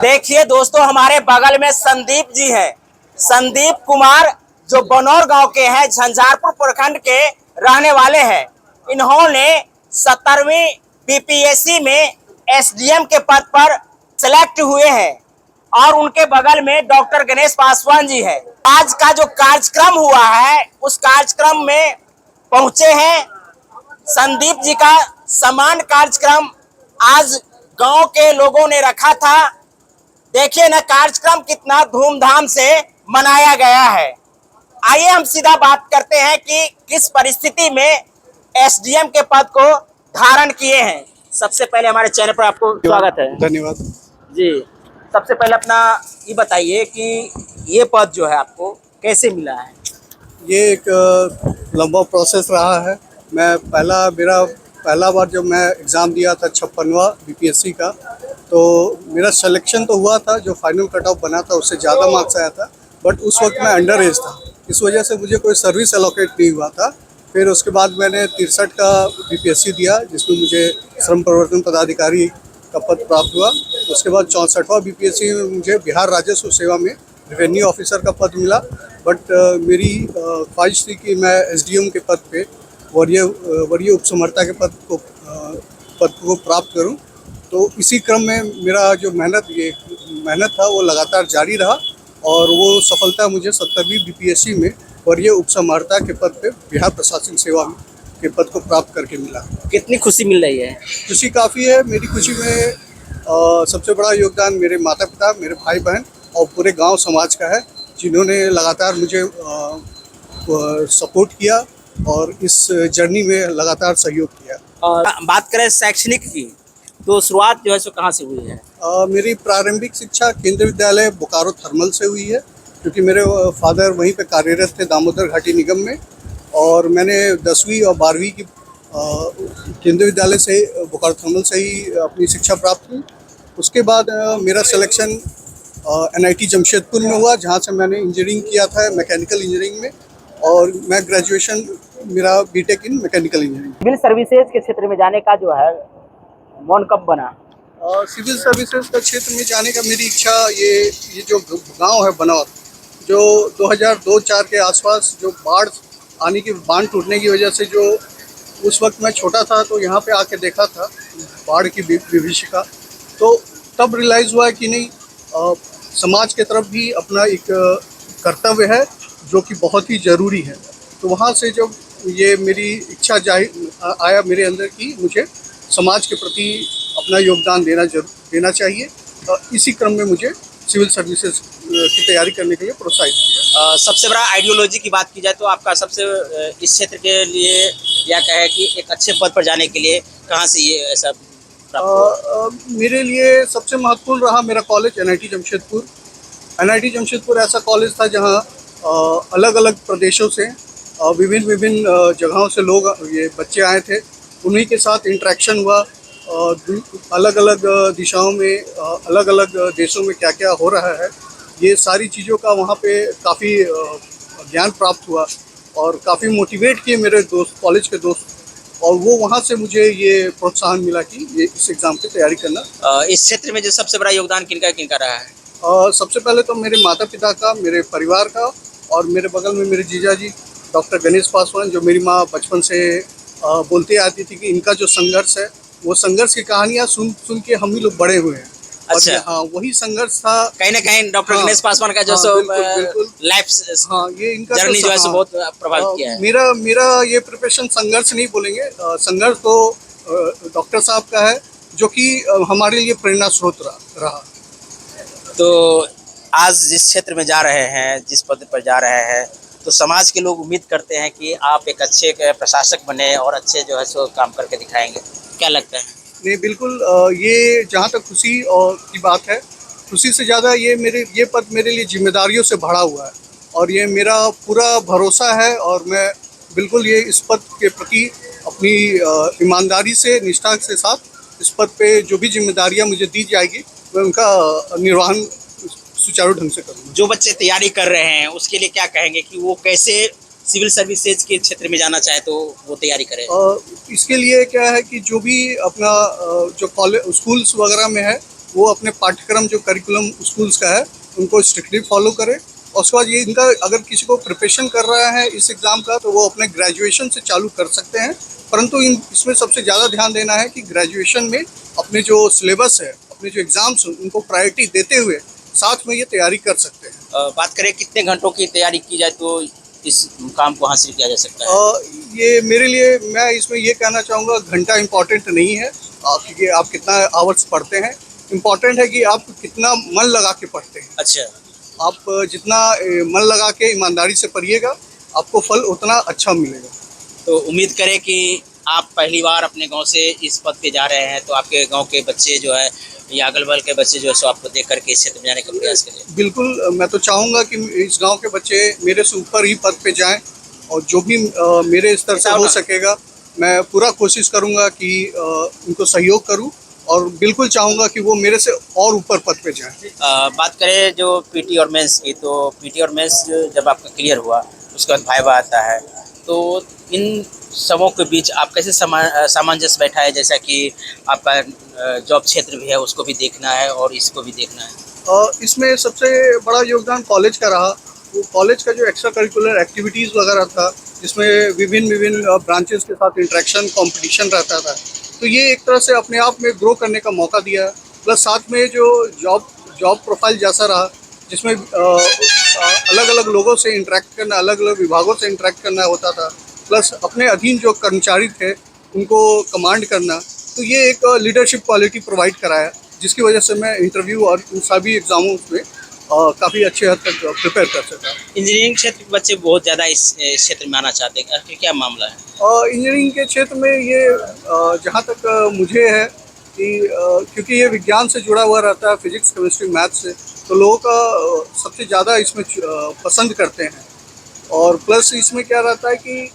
देखिए दोस्तों, हमारे बगल में संदीप जी हैं। संदीप कुमार जो बनौर गांव के हैं, झंझारपुर प्रखंड के रहने वाले हैं। इन्होंने 17वीं बीपीएससी में एसडीएम के पद पर सिलेक्ट हुए हैं और उनके बगल में डॉक्टर गणेश पासवान जी हैं। आज का जो कार्यक्रम हुआ है, उस कार्यक्रम में पहुंचे हैं। संदीप जी का समान कार्यक्रम आज गांव के लोगों ने रखा था। देखिए ना, कार्यक्रम कितना धूमधाम से मनाया गया है। आइए हम सीधा बात करते हैं कि किस परिस्थिति में एसडीएम के पद को धारण किए हैं। सबसे पहले हमारे चैनल पर आपको स्वागत है। धन्यवाद जी, सबसे पहले अपना ये बताइए कि ये पद जो है आपको कैसे मिला है। ये एक लंबा प्रोसेस रहा है। मेरा पहला बार जब मैं एग्ज़ाम दिया था 56वां बीपीएससी का, तो मेरा सिलेक्शन तो हुआ था। जो फाइनल कट ऑफ बना था उससे ज़्यादा मार्क्स आया था, बट उस वक्त मैं अंडर एज था। इस वजह से मुझे कोई सर्विस एलोकेट नहीं हुआ था। फिर उसके बाद मैंने 63 का बीपीएससी दिया, जिसमें मुझे श्रम परिवर्तन पदाधिकारी का पद प्राप्त हुआ। उसके बाद 64वां बीपीएससी में मुझे बिहार राजस्व सेवा में रेवेन्यू ऑफिसर का पद मिला। बट मेरी ख्वाहिश थी कि मैं एसडीएम के पद पे वरीय उपसमर्ता के पद को प्राप्त करूं। तो इसी क्रम में मेरा जो मेहनत था वो लगातार जारी रहा और वो सफलता मुझे 70वीं बीपीएससी में वरीय उपसमर्ता के पद पे बिहार प्रशासनिक सेवा के पद को प्राप्त करके मिला। कितनी खुशी मिल रही है? खुशी काफ़ी है। मेरी खुशी में सबसे बड़ा योगदान मेरे माता पिता, मेरे भाई बहन और पूरे गांव समाज का है, जिन्होंने लगातार मुझे सपोर्ट किया और इस जर्नी में लगातार सहयोग किया। और बात करें शैक्षणिक की, तो शुरुआत जो है सो कहाँ से हुई है? मेरी प्रारंभिक शिक्षा केंद्रीय विद्यालय बोकारो थर्मल से हुई है, क्योंकि मेरे फादर वहीं पे कार्यरत थे दामोदर घाटी निगम में। और मैंने 10वीं और 12वीं की केंद्रीय विद्यालय से बोकारो थर्मल से ही अपनी शिक्षा प्राप्त की। उसके बाद मेरा सिलेक्शन NIT जमशेदपुर में हुआ, जहाँ से मैंने इंजीनियरिंग किया था, मैकेनिकल इंजीनियरिंग में। और मैं ग्रेजुएशन मेरा B Tech in mechanical engineering. Civil services के क्षेत्र में जाने का जो है मन कब बना? सिविल सर्विसेज का क्षेत्र में जाने का मेरी इच्छा, ये जो गांव है बनौर, जो 2002-04 के आसपास जो बांध टूटने की वजह से, जो उस वक्त मैं छोटा था तो यहाँ पे आके देखा था बाढ़ की विभीषिका। तो तब रियलाइज़ हुआ कि नहीं, समाज के तरफ भी अपना एक कर्तव्य है जो कि बहुत ही ज़रूरी है। तो वहाँ से जब ये मेरी इच्छा आया मेरे अंदर कि मुझे समाज के प्रति अपना योगदान देना चाहिए, इसी क्रम में मुझे सिविल सर्विसेज की तैयारी करने के लिए प्रोत्साहित किया। सबसे बड़ा आइडियोलॉजी की बात की जाए तो आपका सबसे इस क्षेत्र के लिए या कहे कि एक अच्छे पद पर जाने के लिए कहाँ से ये ऐसा मेरे लिए सबसे महत्वपूर्ण रहा मेरा college NIT Jamshedpur. NIT Jamshedpur ऐसा कॉलेज था जहाँ अलग अलग प्रदेशों से विभिन्न जगहों से ये बच्चे आए थे। उन्हीं के साथ इंटरेक्शन हुआ। अलग अलग दिशाओं में, अलग अलग देशों में क्या क्या हो रहा है, ये सारी चीज़ों का वहाँ पे काफ़ी ज्ञान प्राप्त हुआ और काफ़ी मोटिवेट किए मेरे दोस्त, कॉलेज के दोस्त। और वो वहाँ से मुझे ये प्रोत्साहन मिला कि ये इस एग्ज़ाम की तैयारी करना। इस क्षेत्र में जो सबसे बड़ा योगदान किनका रहा है? सबसे पहले तो मेरे माता पिता का, मेरे परिवार का, और मेरे बगल में मेरे जीजा जी डॉक्टर गणेश पासवान, जो मेरी माँ बचपन से बोलती आती थी कि इनका जो संघर्ष है, वो संघर्ष की कहानियाँ सुन के हम ही लोग बड़े हुए हैं। अच्छा। हाँ, वही संघर्ष था कहीं ना कहीं डॉक्टर गणेश पासवान का जो लाइफ ये इनका जर्नी जो है सो बहुत प्रभावित किया है। मेरा ये प्रिपरेशन संघर्ष नहीं बोलेंगे, संघर्ष तो डॉक्टर साहब का है, जो कि हमारे लिए प्रेरणा स्रोत रहा। तो आज जिस क्षेत्र में जा रहे हैं, जिस पद पर जा रहे हैं, तो समाज के लोग उम्मीद करते हैं कि आप एक अच्छे प्रशासक बने और अच्छे जो है सो काम करके दिखाएंगे। क्या लगता है? नहीं, बिल्कुल। ये जहाँ तक खुशी और की बात है, खुशी से ज़्यादा ये पद मेरे लिए जिम्मेदारियों से भरा हुआ है और ये मेरा पूरा भरोसा है। और मैं बिल्कुल इस पद के प्रति अपनी ईमानदारी से, निष्ठा के साथ इस पद पे जो भी जिम्मेदारियाँ मुझे दी जाएगी, मैं उनका निर्वहन सुचारू ढंग से करूँगा। जो बच्चे तैयारी कर रहे हैं उसके लिए क्या कहेंगे कि वो कैसे सिविल सर्विसेज के क्षेत्र में जाना चाहे तो वो तैयारी करें? इसके लिए क्या है कि जो भी अपना जो कॉलेज स्कूल्स वगैरह में है, वो अपने पाठ्यक्रम जो करिकुलम स्कूल्स का है उनको स्ट्रिक्टली फॉलो करें। और उसके बाद ये इनका अगर किसी को प्रिपरेशन कर रहा है इस एग्ज़ाम का तो वो अपने ग्रेजुएशन से चालू कर सकते हैं, परंतु इसमें सबसे ज़्यादा ध्यान देना है कि ग्रेजुएशन में अपने जो सिलेबस है, अपने जो एग्ज़ाम्स हैं उनको प्रायोरिटी देते हुए साथ में ये तैयारी कर सकते हैं। बात करें कितने घंटों की तैयारी की जाए तो इस मुकाम को हासिल किया जा सकता है? ये मेरे लिए, मैं इसमें ये कहना चाहूँगा, घंटा इम्पॉर्टेंट नहीं है क्योंकि आप कितना आवर्स पढ़ते हैं। इम्पॉर्टेंट है कि आप कितना मन लगा के पढ़ते हैं। अच्छा। आप जितना मन लगा के ईमानदारी से पढ़िएगा आपको फल उतना अच्छा मिलेगा। तो उम्मीद करें कि आप पहली बार अपने गांव से इस पद पे जा रहे हैं तो आपके गांव के बच्चे जो है या अगल बगल के बच्चे जो है सो आपको देख करके इस क्षेत्र में जाने का प्रयास करें। बिल्कुल, मैं तो चाहूँगा कि इस गांव के बच्चे मेरे से ऊपर ही पद पे जाएं और जो भी मेरे स्तर से हो सकेगा मैं पूरा कोशिश करूँगा कि उनको सहयोग करूँ और बिल्कुल चाहूँगा कि वो मेरे से और ऊपर पद पे जाएं। बात करें जो पीटी और मेंस की, तो पीटी और मेंस जब आपका क्लियर हुआ उसके बाद वाइवा आता है, तो इन सबों के बीच आप कैसे सामंजस्य बैठा है, जैसा कि आपका जॉब क्षेत्र भी है उसको भी देखना है और इसको भी देखना है? इसमें सबसे बड़ा योगदान कॉलेज का रहा। वो कॉलेज का जो एक्स्ट्रा करिकुलर एक्टिविटीज़ वगैरह था जिसमें विभिन्न ब्रांचेस के साथ इंटरेक्शन कंपटीशन रहता था, तो ये एक तरह से अपने आप में ग्रो करने का मौका दिया। प्लस साथ में जो जॉब प्रोफाइल जैसा रहा जिसमें अलग अलग लोगों से इंटरेक्ट करना, अलग अलग विभागों से इंटरेक्ट करना होता था, प्लस अपने अधीन जो कर्मचारी थे उनको कमांड करना, तो ये एक लीडरशिप क्वालिटी प्रोवाइड कराया जिसकी वजह से मैं इंटरव्यू और उन सभी एग्ज़ामों में काफ़ी अच्छे हद तक प्रिपेयर कर सका। इंजीनियरिंग क्षेत्र के बच्चे बहुत ज़्यादा इस क्षेत्र में आना चाहते हैं, आखिर क्या मामला है? इंजीनियरिंग के क्षेत्र में ये जहाँ तक मुझे है कि क्योंकि ये विज्ञान से जुड़ा हुआ रहता है, फिजिक्स केमिस्ट्री मैथ से, तो लोगों का सबसे ज़्यादा इसमें पसंद करते हैं। और प्लस इसमें क्या रहता है कि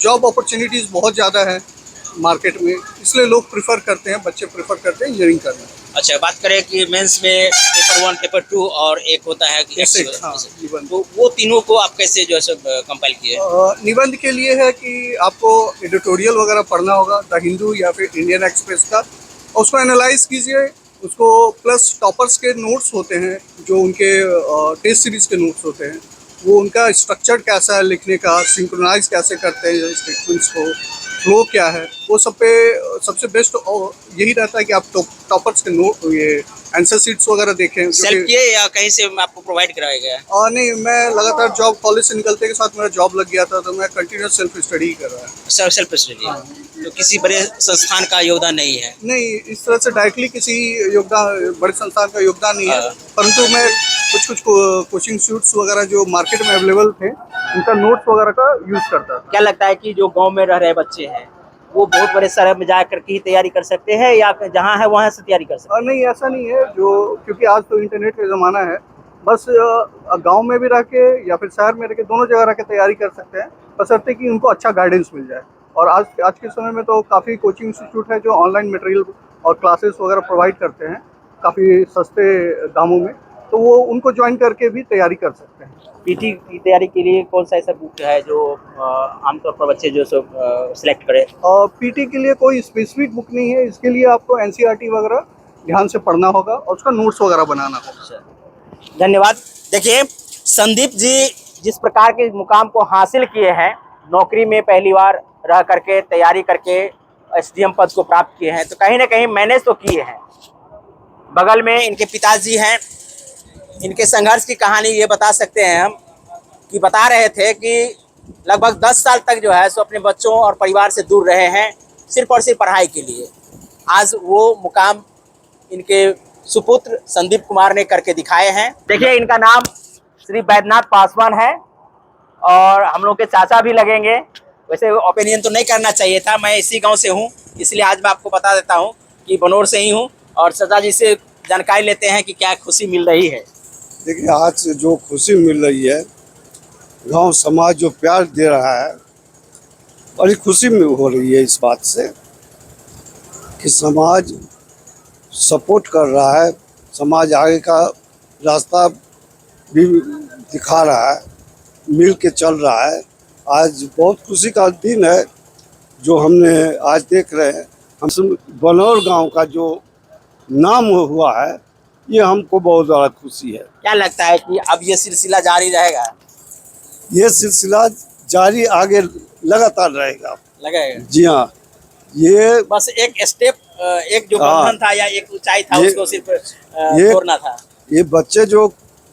जॉब अपॉर्चुनिटीज़ बहुत ज़्यादा है मार्केट में, इसलिए लोग प्रेफर करते हैं, बच्चे प्रेफर करते हैं इंजीनियरिंग करना। अच्छा, बात करें कि मेंस में पेपर 1, पेपर 2 और एक होता है कि हाँ, निबंध। तो वो तीनों को आप कैसे जो है सब कंपाइल किए? निबंध के लिए है कि आपको एडिटोरियल वगैरह पढ़ना होगा द हिंदू या फिर इंडियन एक्सप्रेस का, और उसको एनालाइज कीजिए उसको, प्लस टॉपर्स के नोट्स होते हैं जो उनके टेस्ट सीरीज के नोट्स होते हैं, वो उनका स्ट्रक्चर कैसा है लिखने का, सिंक्रोनाइज कैसे करते हैं स्टेटमेंट्स को, फ्लो क्या है, वो सब पे सबसे बेस्ट यही रहता है कि आप टॉपर्स के नोट ये आंसर शीट्स वगैरह देखें। सेल्फ किए या कहीं से आपको प्रोवाइड कराया गया है? और नहीं, मैं लगातार जॉब कॉलेज से निकलते के साथ मेरा जॉब लग गया था तो मैं कंटिन्यूस सेल्फ स्टडी ही कर रहा है। Self study. तो किसी बड़े संस्थान का योगदान नहीं है? नहीं, इस तरह से डायरेक्टली किसी योगदान बड़े संस्थान का योगदान नहीं है, परंतु मैं कुछ कोचिंग इंस्टीट्यूट्स वगैरह जो मार्केट में अवेलेबल थे उनका नोट्स वगैरह का यूज़ करता था। क्या लगता है कि जो गांव में रह रहे बच्चे हैं वो बहुत बड़े शहर में जा करके ही तैयारी कर सकते हैं या जहां है वहां से तैयारी कर सकते हैं? नहीं, ऐसा नहीं है, क्योंकि आज तो इंटरनेट का ज़माना है, बस गांव में भी रह के या फिर शहर में रह के दोनों जगह रह के तैयारी कर सकते हैं, बशर्ते कि उनको अच्छा गाइडेंस मिल जाए। और आज के समय में तो काफ़ी कोचिंग इंस्टीट्यूट है जो ऑनलाइन मटेरियल और क्लासेस वगैरह प्रोवाइड करते हैं काफ़ी सस्ते दामों में, तो वो उनको ज्वाइन करके भी तैयारी कर सकते हैं। पीटी की तैयारी के लिए कौन सा ऐसा बुक है जो आमतौर पर बच्चे जो सो सिलेक्ट करें? पीटी के लिए कोई स्पेसिफिक बुक नहीं है, इसके लिए आपको एनसीईआरटी वगैरह ध्यान से पढ़ना होगा और उसका नोट्स वगैरह बनाना होगा। धन्यवाद। देखिए, संदीप जी जिस प्रकार के मुकाम को हासिल किए हैं, नौकरी में पहली बार रह करके तैयारी करके एसडीएम पद को प्राप्त किए हैं, तो कहीं ना कहीं मैनेज तो किए हैं। बगल में इनके पिताजी हैं, इनके संघर्ष की कहानी ये बता सकते हैं हम कि बता रहे थे कि लगभग 10 साल तक जो है सो अपने बच्चों और परिवार से दूर रहे हैं सिर्फ और सिर्फ पढ़ाई के लिए। आज वो मुकाम इनके सुपुत्र संदीप कुमार ने करके दिखाए हैं। देखिए, इनका नाम श्री बैद्यनाथ पासवान है और हम लोग के चाचा भी लगेंगे। वैसे ओपिनियन तो नहीं करना चाहिए था, मैं इसी गांव से हूं, इसलिए आज मैं आपको बता देता हूं कि बनोर से ही हूं और चाचा जी से जानकारी लेते हैं कि क्या खुशी मिल रही है। देखिए, आज जो खुशी मिल रही है, गांव समाज जो प्यार दे रहा है, बड़ी खुशी में हो रही है इस बात से कि समाज सपोर्ट कर रहा है, समाज आगे का रास्ता भी दिखा रहा है, मिल के चल रहा है। आज बहुत खुशी का दिन है जो हमने आज देख रहे हैं। हम सब बनौर गांव का जो नाम हुआ है, ये हमको बहुत ज़्यादा खुशी है। क्या लगता है कि अब ये सिलसिला जारी रहेगा? ये सिलसिला जारी आगे लगातार रहेगा। लगेगा। जी हाँ, ये बस एक स्टेप, एक जो हाँ। बंधन था या एक ऊंचाई था, ये- उसको सिर्फ ये- तोड़ना था। ये बच्चे जो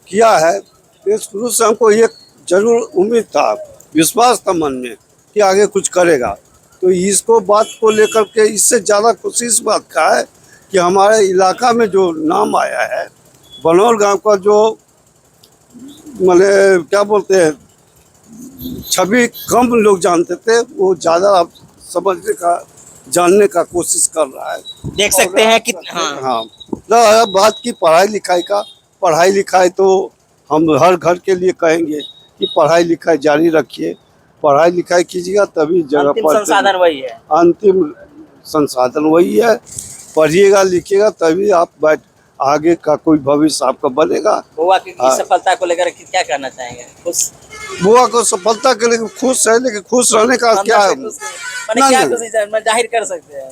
किया है, ये शुरू से हमको ये जरूर उम्मीद था, विश्वास था मन में कि आगे कुछ करेगा। तो इसको बात को लेकर के इससे ज़्यादा खुशी इस बात का है कि हमारे इलाका में जो नाम आया है, बनौर गांव का जो माने क्या बोलते हैं, छवि कम लोग जानते थे, वो ज़्यादा अब समझने का, जानने का कोशिश कर रहा है। देख सकते हैं कि हाँ, रहा बात की पढ़ाई लिखाई का, पढ़ाई लिखाई तो हम हर घर के लिए कहेंगे कि पढ़ाई लिखाई जारी रखिए, पढ़ाई लिखाई कीजिएगा तभी जगह अंतिम पर संसाधन वही है। अंतिम संसाधन वही है। पढ़िएगा लिखिएगा तभी आप बैठ आगे का कोई भविष्य आपका बनेगा। बुआ की हाँ। सफलता को लेकर क्या कहना चाहेंगे? खुश? बुआ को सफलता के लिए खुश है, लेकिन खुश रहने का क्या है? मैंने क्या नहीं। खुशी जाहिर कर सकते हैं?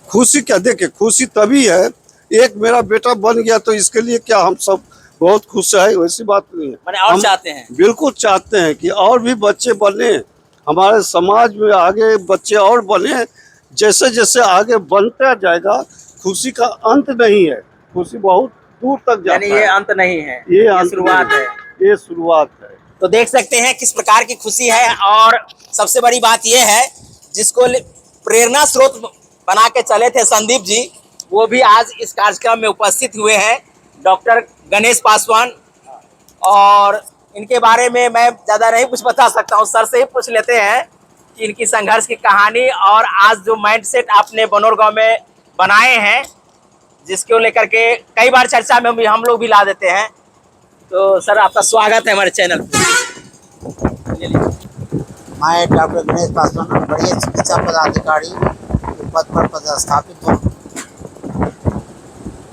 खुशी क्या, देखिए खुशी तभी है, एक मेरा बेटा बन गया तो इसके लिए क्या हम सब बहुत खुश है, वैसी बात नहीं है। मैंने और हम चाहते हैं। बिल्कुल चाहते हैं कि और भी बच्चे बने, हमारे समाज में आगे बच्चे और बने। जैसे जैसे आगे बनता जाएगा, खुशी का अंत नहीं है, खुशी बहुत दूर तक जाता यानी ये है। अंत नहीं है, ये ये अंत शुरुआत नहीं है। ये शुरुआत है। तो देख सकते हैं किस प्रकार की खुशी है। और सबसे बड़ी बात यह है, जिसको प्रेरणा स्रोत बना के चले थे संदीप जी, वो भी आज इस कार्यक्रम में उपस्थित हुए हैं, डॉक्टर गणेश पासवान। और इनके बारे में मैं ज़्यादा नहीं कुछ बता सकता हूँ, सर से ही पूछ लेते हैं कि इनकी संघर्ष की कहानी और आज जो माइंडसेट आपने बनौर गांव में बनाए हैं, जिसको लेकर के कई बार चर्चा में हम लोग भी ला देते हैं। तो सर आपका स्वागत है हमारे चैनल पे। मैं डॉक्टर गणेश पासवान, वरीय चिकित्सा पदाधिकारी के पद पर पदस्थापित हूँ।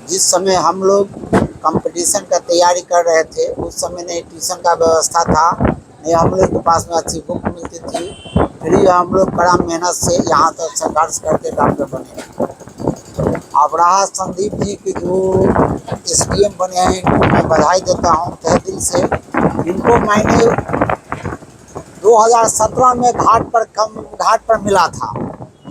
जिस समय हम लोग कंपटीशन का तैयारी कर रहे थे, उस समय नहीं ट्यूशन का व्यवस्था था, नहीं हम लोग के पास में अच्छी बुक मिलती थी। फिर भी हम लोग कड़ा मेहनत से यहाँ तक संघर्ष करके डॉक्टर बने। अब रहा संदीप जी के जो SDM बने हैं, इनको मैं बधाई देता हूँ तहे दिल से। इनको मैंने 2017 में घाट पर मिला था।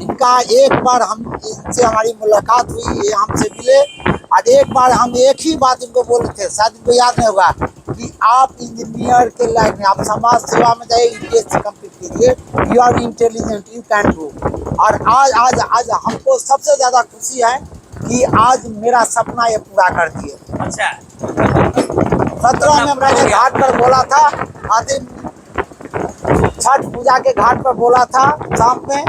इनका एक बार इनसे हमारी मुलाकात हुई, ये हमसे मिले और एक बार हम एक ही बात इनको बोले थे, शायद इनको याद नहीं होगा, कि आप इंजीनियर के लाइन में, आप समाज सेवा में जाइए, UPSC कंप्लीट कीजिए, you are intelligent, you can do. और आज हमको सबसे ज़्यादा खुशी है कि आज मेरा सपना ये पूरा कर दिए। अच्छा, 17 में मैंने घाट पर बोला था, आदिम छठ पूजा के घाट पर बोला था शाम में,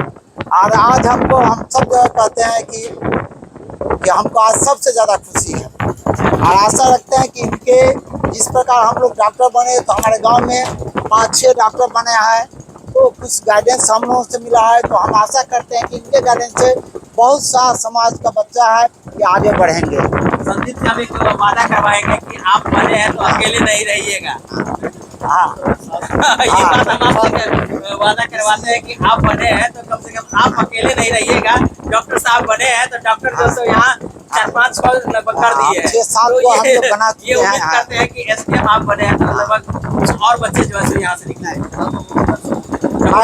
और आज हम सब जगह कहते हैं कि हमको आज सबसे ज़्यादा खुशी है। और आशा रखते हैं कि इनके जिस प्रकार हम लोग डॉक्टर बने, तो हमारे गांव में 5-6 डॉक्टर बने हैं, तो कुछ गाइडेंस हम लोगों से मिला है। तो हम आशा करते हैं कि इनके गाइडेंस से बहुत सा समाज का बच्चा है कि आगे बढ़ेंगे। संदीप जी, एक वादा करवाएंगे कि आप बने हैं तो अकेले नहीं रहिएगा। हाँ, ये बात हम आपसे वादा करवाते हैं कि आप बने हैं तो कम से कम आप अकेले नहीं रहिएगा। डॉक्टर साहब बने हैं तो डॉक्टर दोस्तों यहाँ 4-5 लगभग कर दिए हैं। 6-7 तो को हम लोग बना ये चुके उम्मीद हैं। करते हैं कि SDM आप बने हैं तो लगभग कुछ और बच्चे जो है यहाँ से निकले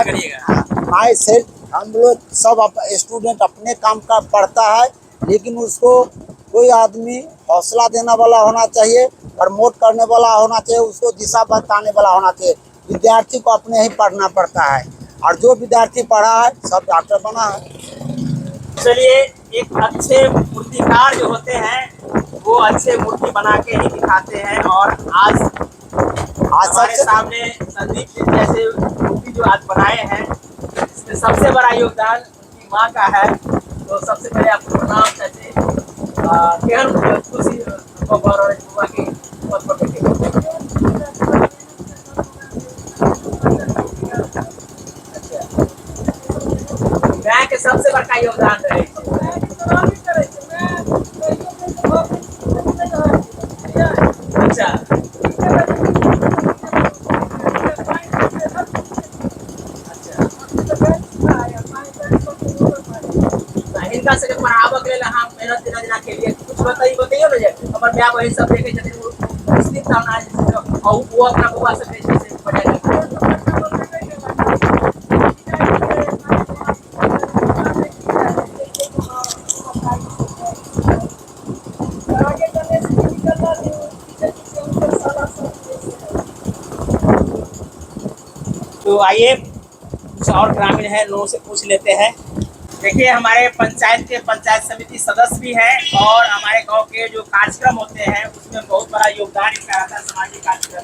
करिएगा। माई सेल्फ हम लोग सब स्टूडेंट अपने काम का पढ़ता है, लेकिन उसको कोई आदमी हौसला देने वाला होना चाहिए, प्रमोट करने वाला होना चाहिए, उसको दिशा बताने वाला होना चाहिए। विद्यार्थी को अपने ही पढ़ना पड़ता है, और जो विद्यार्थी पढ़ा है सब डॉक्टर बना है। चलिए, एक अच्छे मूर्तिकार जो होते हैं वो अच्छे मूर्ति बना के ही दिखाते हैं। और आज हमारे सामने संदीप जी जैसे मूर्ति जो आज बनाए हैं, इसमें सबसे बड़ा योगदान उनकी माँ का है। तो सबसे पहले आपको प्रणाम चाहते खुशी बुआ की पद पर बैठे। बैंक के सबसे बड़का योगदान रहे। अच्छा, इनका से पढ़ावा के लिए हम मेहनत दिना के लिए कुछ अपन ब्याह वही सब देखे जैसे वो मुस्लिम टाउन आज और वो अपना बुआ सब जैसे बजाय तो आइए कुछ और ग्रामीण है लोगों से पूछ लेते हैं। देखिए हमारे पंचायत के पंचायत समिति सदस्य भी हैं और हमारे गांव के जो कार्यक्रम होते हैं उसमें बहुत बड़ा योगदान इनका रहता है सामाजिक कार्यक्रम।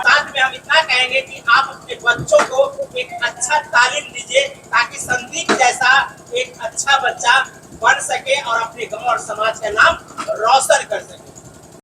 साथ में हम इतना कहेंगे कि आप अपने बच्चों को एक अच्छा तालीम दीजिए ताकि संदीप जैसा एक अच्छा बच्चा बन सके और अपने गांव और समाज का नाम रोशन कर सके।